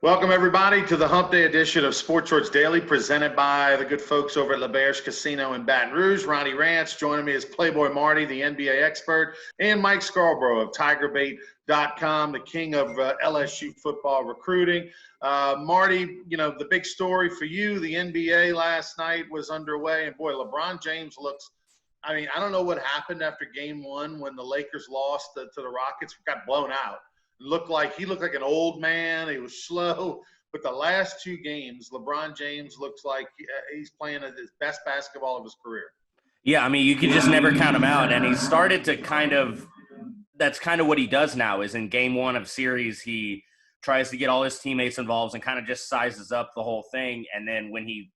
Welcome, everybody, to the Hump Day edition of Sports Shorts Daily, presented by the good folks over at LaBerge Casino in Baton Rouge. Ronnie Rance joining me is Playboy Marty, the NBA expert, and Mike Scarborough of TigerBait.com, the king of LSU football recruiting. Marty, you know, the big story for you, the NBA last night was underway, and boy, LeBron James looks – I mean, I don't know what happened after game one when the Lakers lost to the Rockets, got blown out. He looked like an old man. He was slow. But the last two games, LeBron James looks like he's playing his best basketball of his career. Yeah, I mean, you could just never count him out. And he started to that's kind of what he does now, is in game one of series, he tries to get all his teammates involved and kind of just sizes up the whole thing. And then when he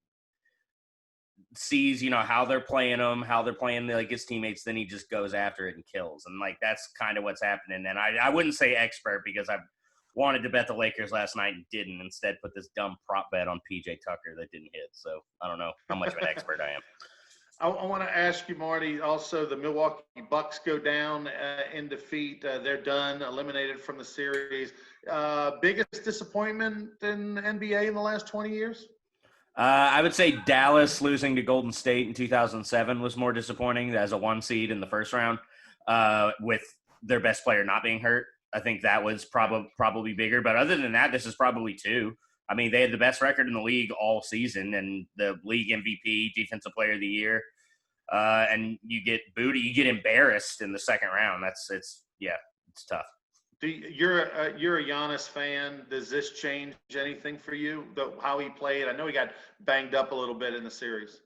sees, you know, how they're playing him, how they're playing like his teammates, then he just goes after it and kills. And like, that's kind of what's happening. And I wouldn't say expert, because I wanted to bet the Lakers last night and didn't. Instead put this dumb prop bet on PJ Tucker that didn't hit. So I don't know how much of an expert I am. I want to ask you, Marty, also the Milwaukee Bucks go down in defeat. They're done, eliminated from the series. Biggest disappointment in the NBA in the last 20 years? I would say Dallas losing to Golden State in 2007 was more disappointing as a 1 seed in the first round, with their best player not being hurt. I think that was probably bigger. But other than that, this is probably 2. I mean, they had the best record in the league all season, and the league MVP, defensive player of the year. And you get booty, you get embarrassed in the second round. It's tough. You're a Giannis fan. Does this change anything for you, how he played? I know he got banged up a little bit in the series.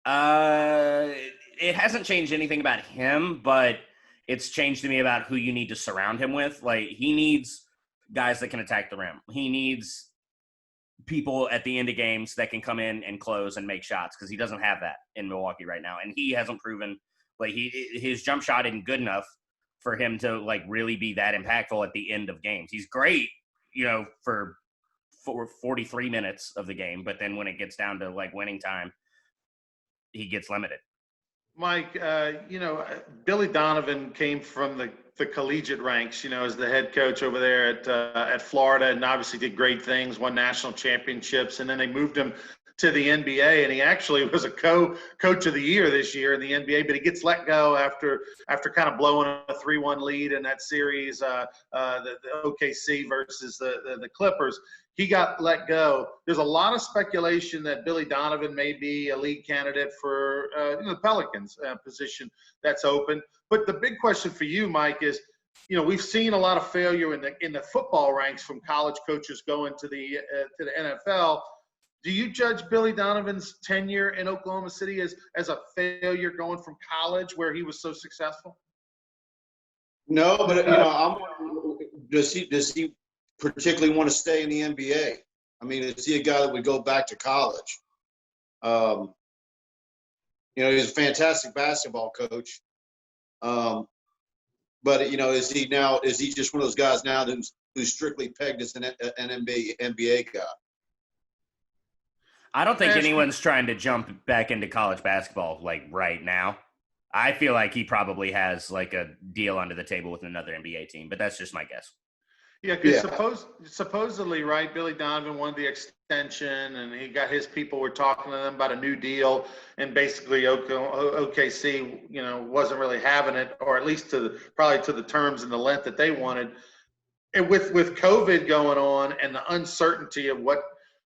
It hasn't changed anything about him, but it's changed to me about who you need to surround him with. Like, he needs guys that can attack the rim. He needs people at the end of games that can come in and close and make shots, because he doesn't have that in Milwaukee right now. And he hasn't proven, like, his jump shot isn't good enough for him to, like, really be that impactful at the end of games. He's great, you know, for 43 minutes of the game, but then when it gets down to, like, winning time, he gets limited. Mike, you know, Billy Donovan came from the collegiate ranks, you know, as the head coach over there at Florida, and obviously did great things, won national championships, and then they moved him to the NBA, and he actually was a coach of the year this year in the NBA, but he gets let go after kind of blowing a 3-1 lead in that series, the OKC versus the Clippers. He got let go. There's a lot of speculation that Billy Donovan may be a league candidate for the Pelicans position that's open. But the big question for you, Mike, is, you know, we've seen a lot of failure in the football ranks from college coaches going to the NFL. Do you judge Billy Donovan's tenure in Oklahoma City as a failure going from college where he was so successful? No, but you know, does he particularly want to stay in the NBA? I mean, is he a guy that would go back to college? You know, he's a fantastic basketball coach. But you know, is he just one of those guys now who's strictly pegged as an NBA guy? I don't think anyone's trying to jump back into college basketball, like, right now. I feel like he probably has, like, a deal under the table with another NBA team, but that's just my guess. Yeah, because supposedly, right, Billy Donovan wanted the extension, and he got his people were talking to them about a new deal, and basically OKC, you know, wasn't really having it, or at least probably to the terms and the length that they wanted. And with COVID going on and the uncertainty of what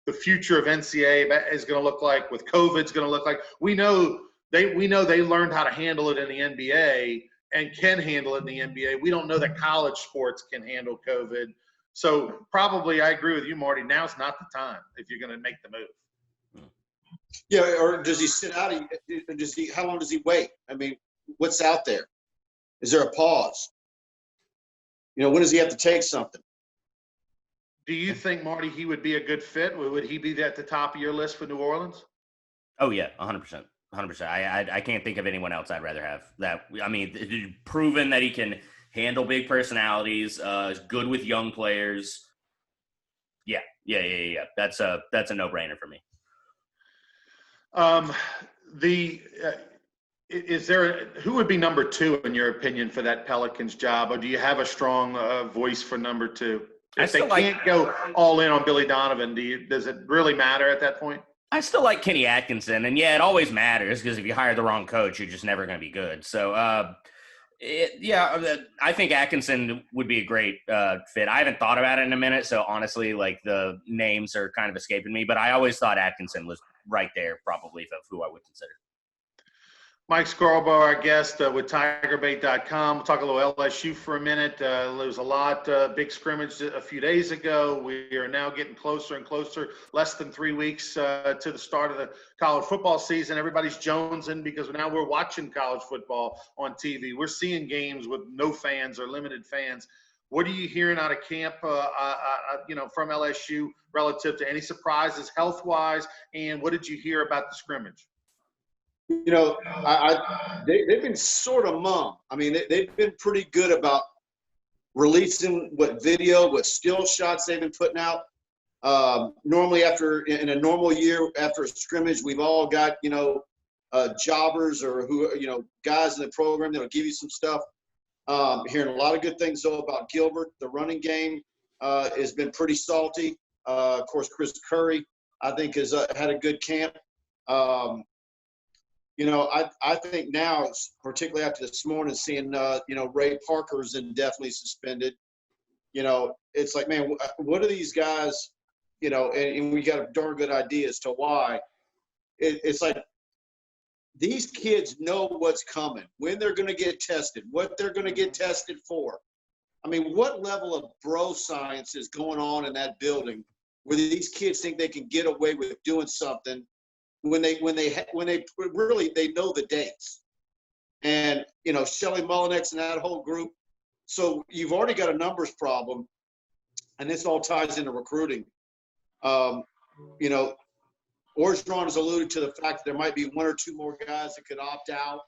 the future of NCAA is going to look like, with COVID's going to look like, we know they learned how to handle it in the NBA and can handle it in the NBA. We don't know that college sports can handle COVID. So probably, I agree with you, Marty, now's not the time if you're going to make the move. Yeah, or does he sit out? How long does he wait? I mean, what's out there? Is there a pause? You know, when does he have to take something? Do you think, Marty, he would be a good fit? Would he be at the top of your list for New Orleans? Oh, yeah, 100%. 100%. I can't think of anyone else I'd rather have. That, I mean, proven that he can handle big personalities, is good with young players. Yeah. That's a no-brainer for me. Who would be number 2 in your opinion for that Pelicans job, or do you have a strong voice for number 2? If they can't go all in on Billy Donovan, does it really matter at that point? I still like Kenny Atkinson, and yeah, it always matters because if you hire the wrong coach, you're just never going to be good. So, I think Atkinson would be a great fit. I haven't thought about it in a minute, so honestly, like the names are kind of escaping me. But I always thought Atkinson was right there, probably of who I would consider. Mike Scarborough, our guest with TigerBait.com. We'll talk a little LSU for a minute. There was a lot big scrimmage a few days ago. We are now getting closer and closer, less than 3 weeks to the start of the college football season. Everybody's jonesing because now we're watching college football on TV. We're seeing games with no fans or limited fans. What are you hearing out of camp, from LSU relative to any surprises health-wise, and what did you hear about the scrimmage? They've been sort of mum. I mean, they've been pretty good about releasing what still shots they've been putting out. Normally in a normal year after a scrimmage, we've all got, jobbers or guys in the program that'll give you some stuff. Hearing a lot of good things though about Gilbert. The running game has been pretty salty. Of course, Chris Curry, I think, has had a good camp. I think now, particularly after this morning, seeing, Ray Parker's indefinitely suspended, it's like, man, what are these guys, and we got a darn good idea as to why. It's like these kids know what's coming, when they're going to get tested, what they're going to get tested for. I mean, what level of bro science is going on in that building where these kids think they can get away with doing something when they really know the dates, and Shelley Mullinex and that whole group. So you've already got a numbers problem, and this all ties into recruiting. Orgeron has alluded to the fact that there might be one or two more guys that could opt out.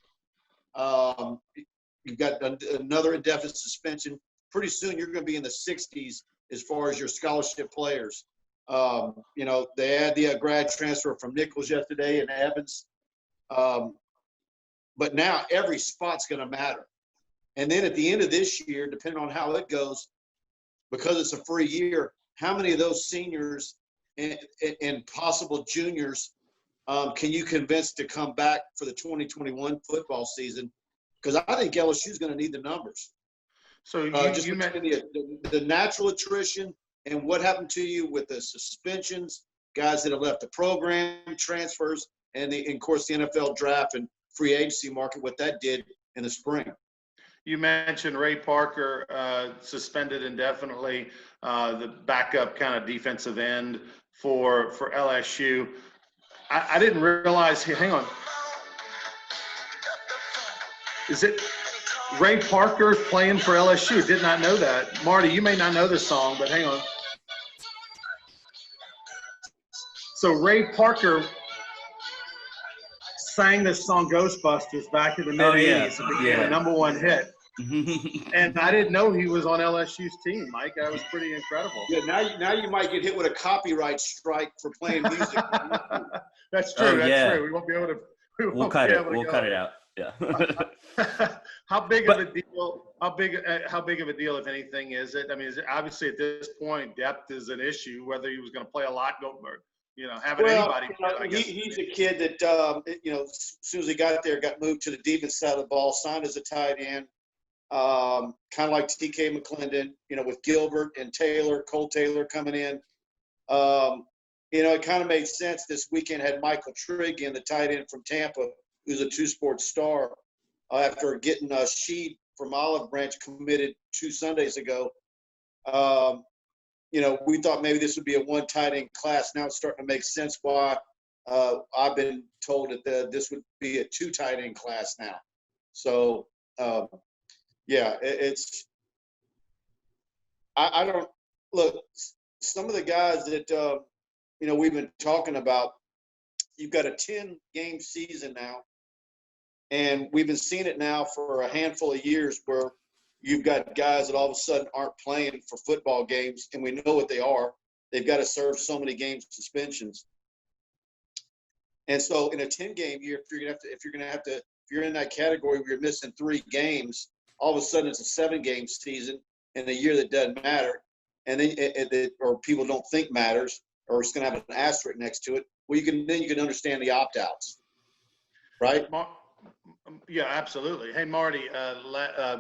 You've got another indefinite suspension. Pretty soon you're going to be in the 60s as far as your scholarship players. They had the grad transfer from Nichols yesterday and Evans. But now every spot's going to matter. And then at the end of this year, depending on how it goes, because it's a free year, how many of those seniors and possible juniors can you convince to come back for the 2021 football season? Because I think LSU is going to need the numbers. So you mentioned the natural attrition and what happened to you with the suspensions, guys that have left the program, transfers, and of course the NFL draft and free agency market, what that did in the spring. You mentioned Ray Parker suspended indefinitely, the backup kind of defensive end for LSU. I didn't realize. Hang on. Is it Ray Parker playing for LSU? Did not know that. Marty, you may not know this song, but hang on. So Ray Parker sang this song Ghostbusters back in the mid-'80s. It became a #1 hit. And I didn't know he was on LSU's team, Mike. That was pretty incredible. Yeah, now you might get hit with a copyright strike for playing music. That's true. That's true. We won't be able to. We'll cut it out. Yeah. How big of a deal? How big of a deal, if anything, is it? I mean, obviously at this point, depth is an issue. Whether he was going to play a lot, having anybody. He's a kid that as soon as he got there, got moved to the defense side of the ball, signed as a tight end, kind of like T.K. McClendon. With Gilbert and Cole Taylor coming in. It kind of made sense. This weekend had Michael Trigg in, the tight end from Tampa, who's a two-sport star, after getting Sheed from Olive Branch committed 2 Sundays ago. We thought maybe this would be a one tight end class. Now it's starting to make sense why I've been told that this would be a 2 tight end class now. So, it's – I don't – look, some of the guys that, we've been talking about, you've got a 10-game season now, and we've been seeing it now for a handful of years where you've got guys that all of a sudden aren't playing for football games, and we know what they are. They've got to serve so many game suspensions. And so in a 10-game year, if you're in that category where you're missing 3 games, all of a sudden it's a 7-game season in a year that doesn't matter. and then or people don't think matters, or it's going to have an asterisk next to it. Well, you can understand the opt-outs, right? Yeah, absolutely. Hey, Marty,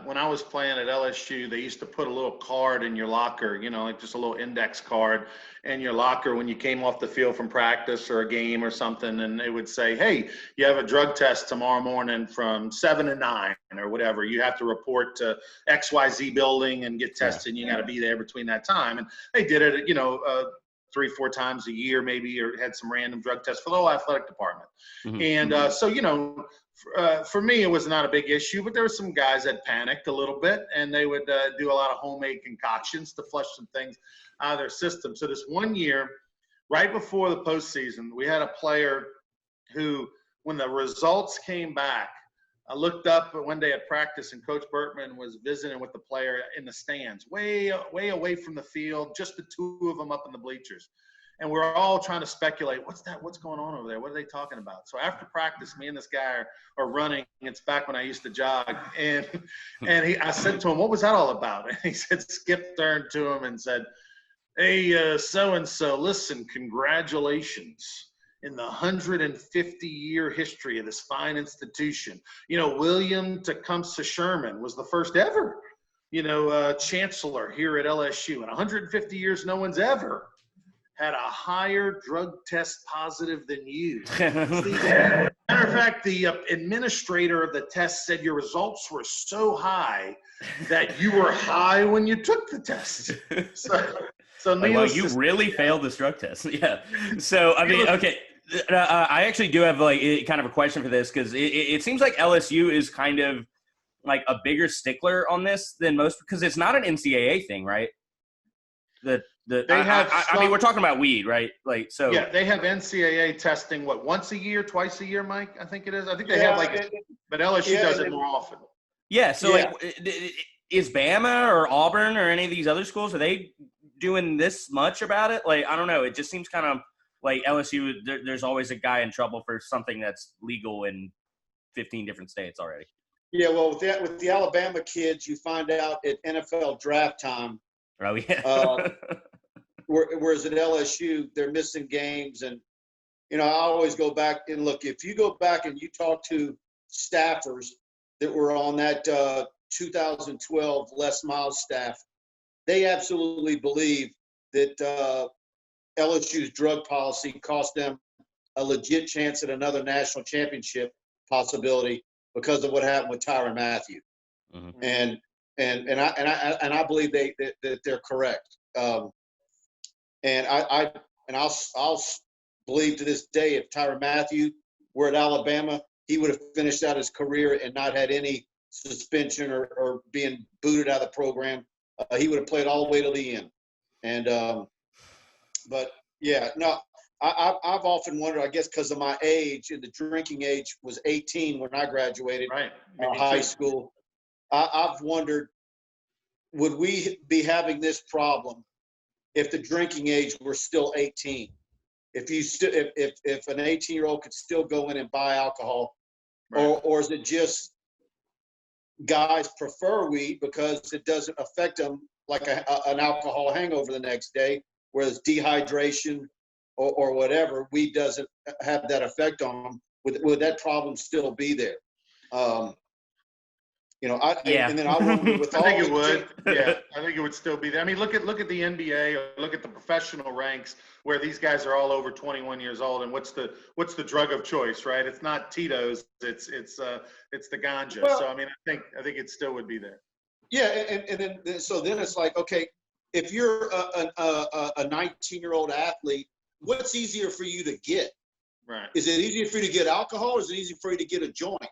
when I was playing at LSU, they used to put a little card in your locker, like just a little index card in your locker when you came off the field from practice or a game or something. And it would say, hey, you have a drug test tomorrow morning from 7 to 9 or whatever. You have to report to XYZ building and get tested. And you got to be there between that time. And they did it, 3-4 times a year, maybe, or had some random drug tests for the whole athletic department. Mm-hmm. And so, for me, it was not a big issue, but there were some guys that panicked a little bit, and they would do a lot of homemade concoctions to flush some things out of their system. So this one year, right before the postseason, we had a player who, when the results came back, I looked up one day at practice, and Coach Bertman was visiting with the player in the stands, way away from the field, just the two of them up in the bleachers. And we're all trying to speculate, what's going on over there? What are they talking about? So after practice, me and this guy are running. It's back when I used to jog. And I said to him, what was that all about? And he said, Skip turned to him and said, hey, so-and-so, listen, congratulations. In the 150-year history of this fine institution, William Tecumseh Sherman was the first ever, chancellor here at LSU. In 150 years, no one's ever had a higher drug test positive than you. Matter of fact, the administrator of the test said your results were so high that you were high when you took the test. So well, you really failed this drug test. Yeah. So, I mean, okay. I actually do have kind of a question for this, because it seems like LSU is kind of like a bigger stickler on this than most, because it's not an NCAA thing, right? I mean, we're talking about weed, right? Yeah, they have NCAA testing, once a year, twice a year, Mike? I think it is. I think they have but LSU does it more often. Yeah, so is Bama or Auburn or any of these other schools, are they doing this much about it? I don't know. It just seems kind of like LSU, there's always a guy in trouble for something that's legal in 15 different states already. Yeah, well, with the Alabama kids, you find out at NFL draft time. Oh, yeah. Whereas at LSU, they're missing games. And, I always go back and look, if you go back and you talk to staffers that were on that 2012 Les Miles staff, they absolutely believe that LSU's drug policy cost them a legit chance at another national championship possibility because of what happened with Tyrann Mathieu. Mm-hmm. And I believe that they're correct. And I'll believe to this day, if Tyrann Mathieu were at Alabama, he would have finished out his career and not had any suspension or being booted out of the program. He would have played all the way to the end. And but yeah, no, I've often wondered, I guess because of my age, and the drinking age was 18 when I graduated high school. I've wondered, would we be having this problem if the drinking age were still 18? If an 18-year-old could still go in and buy alcohol, or is it just guys prefer weed because it doesn't affect them like an alcohol hangover the next day, whereas dehydration or whatever, weed doesn't have that effect on them? Would that problem still be there? And then I wonder with all I think it would. Yeah, I think it would still be there. I mean, look at the NBA, or look at the professional ranks where these guys are all over 21 years old, and what's the drug of choice, right? It's not Tito's, it's the ganja. Well, so I mean, I think it still would be there. Yeah, and then it's like, okay, if you're a 19-year-old athlete, what's easier for you to get? Right. Is it easier for you to get alcohol, or is it easier for you to get a joint?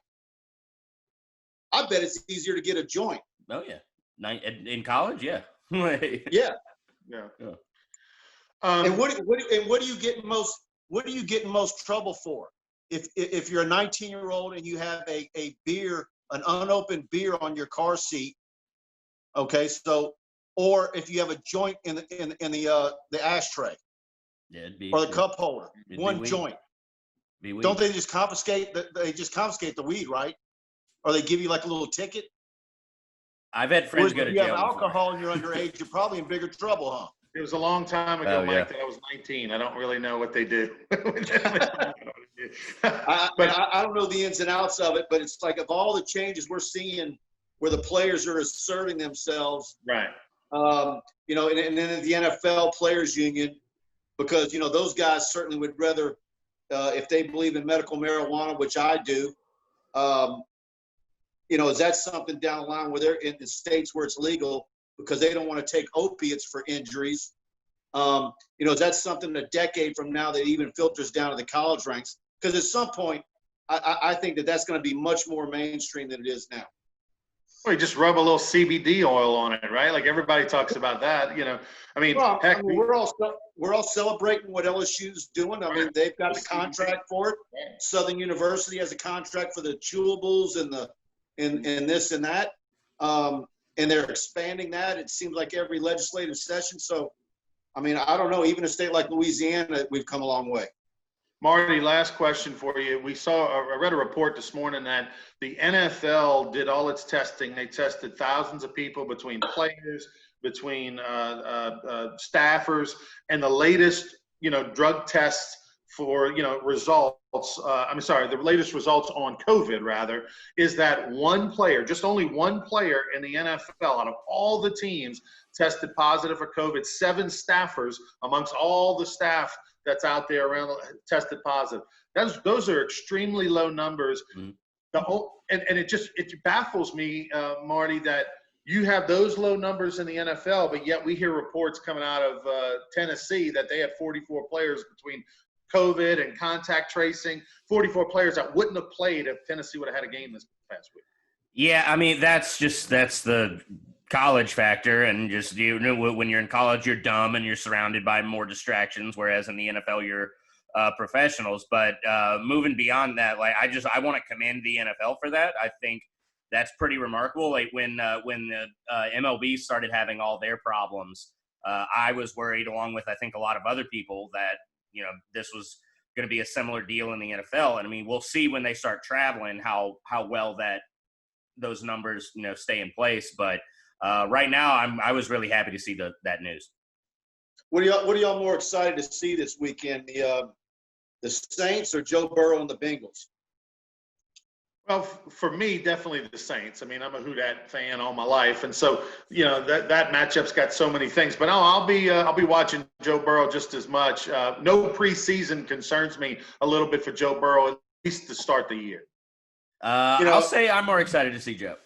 I bet it's easier to get a joint. Oh yeah, in college, yeah. Yeah. And what do you get most trouble for? If you're a 19-year-old and you have a beer, an unopened beer on your car seat, okay, so, or if you have a joint in the ashtray, or the cup holder, one joint. Don't they just confiscate the weed, right? Or they give you like a little ticket? I've had friends go to If you have jail before. alcohol and you're underage, you're probably in bigger trouble, huh? It was a long time ago, Oh, yeah. Mike, that I was 19. I don't really know what they do. I don't know the ins and outs of it, but it's like of all the changes we're seeing where the players are asserting themselves, Right. you know, and then the NFL Players Union, because, you know, those guys certainly would rather, if they believe in medical marijuana, which I do, you know, is that something down the line where they're in the states where it's legal because they don't want to take opiates for injuries? You know, is that something a decade from now that even filters down to the college ranks? Because at some point, I think that that's going to be much more mainstream than it is now. Well, you just rub a little CBD oil on it, right? Like everybody talks about that, you know. I mean, Well, heck, I mean, we're all celebrating what LSU's doing. I mean, they've got the contract for it. Southern University has a contract for the chewables and this and that, and they're expanding that. It seems like every legislative session. So, I mean, I don't know. Even a state like Louisiana, we've come a long way. Marty, last question for you. I read a report this morning that the NFL did all its testing. They tested thousands of people between players, between staffers, and the latest, you know, drug tests for, you know, results. The latest results on COVID, rather, is that one player, just only one player in the NFL out of all the teams tested positive for COVID. 7 staffers amongst all the staff that's out there around tested positive. Those are extremely low numbers. Mm-hmm. It baffles me, Marty, that you have those low numbers in the NFL, but yet we hear reports coming out of Tennessee that they had 44 players between COVID and contact tracing, 44 players that wouldn't have played if Tennessee would have had a game this past week. Yeah, I mean, that's the college factor, and just, you know, when you're in college, you're dumb and you're surrounded by more distractions, whereas in the NFL, you're professionals. But moving beyond that, like, I want to commend the NFL for that. I think that's pretty remarkable. Like when the MLB started having all their problems, I was worried, along with I think a lot of other people, that, you know, this was going to be a similar deal in the NFL. And I mean, we'll see when they start traveling how well those numbers, you know, stay in place. But right now, I was really happy to see that news. What are y'all more excited to see this weekend? The Saints or Joe Burrow and the Bengals? Well, for me, definitely the Saints. I mean, I'm a Who Dat fan all my life, and so, you know, that matchup's got so many things. But I'll be watching Joe Burrow just as much. No preseason concerns me a little bit for Joe Burrow, at least to start the year. I'll say I'm more excited to see Joe.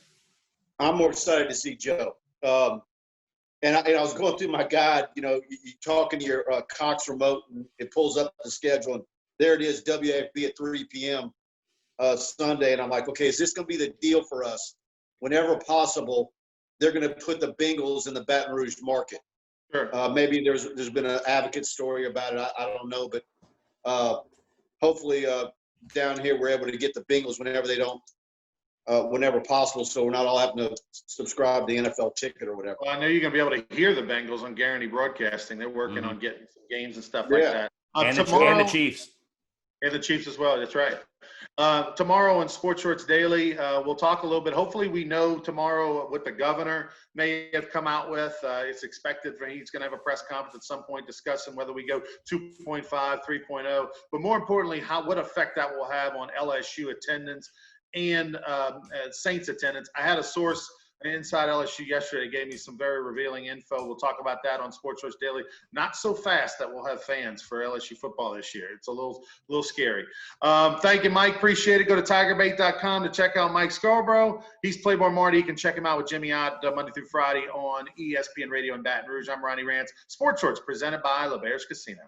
I'm more excited to see Joe. And I was going through my guide. You know, you talking to your Cox remote, and it pulls up the schedule, and there it is, WFB at 3 p.m. Sunday, and I'm like, okay, is this going to be the deal for us? Whenever possible, they're going to put the Bengals in the Baton Rouge market. Sure. Maybe there's been an advocate story about it. I don't know, but hopefully down here we're able to get the Bengals whenever possible, so we're not all having to subscribe to the NFL ticket or whatever. Well, I know you're going to be able to hear the Bengals on Guarantee Broadcasting. They're working on getting some games and stuff like that. And the Chiefs. And the Chiefs as well. That's right. Tomorrow on Sports Shorts Daily, we'll talk a little bit. Hopefully we know tomorrow what the governor may have come out with. It's expected he's going to have a press conference at some point discussing whether we go 2.5, 3.0. But more importantly, what effect that will have on LSU attendance and Saints attendance. I had a source inside LSU yesterday gave me some very revealing info. We'll talk about that on Sports Shorts Daily. Not so fast that we'll have fans for LSU football this year. It's a little scary. Thank you, Mike. Appreciate it. Go to tigerbait.com to check out Mike Scarborough. He's Playboy Marty. You can check him out with Jimmy Ott Monday through Friday on ESPN Radio in Baton Rouge. I'm Ronnie Rance. Sports Shorts presented by LeBear's Casino.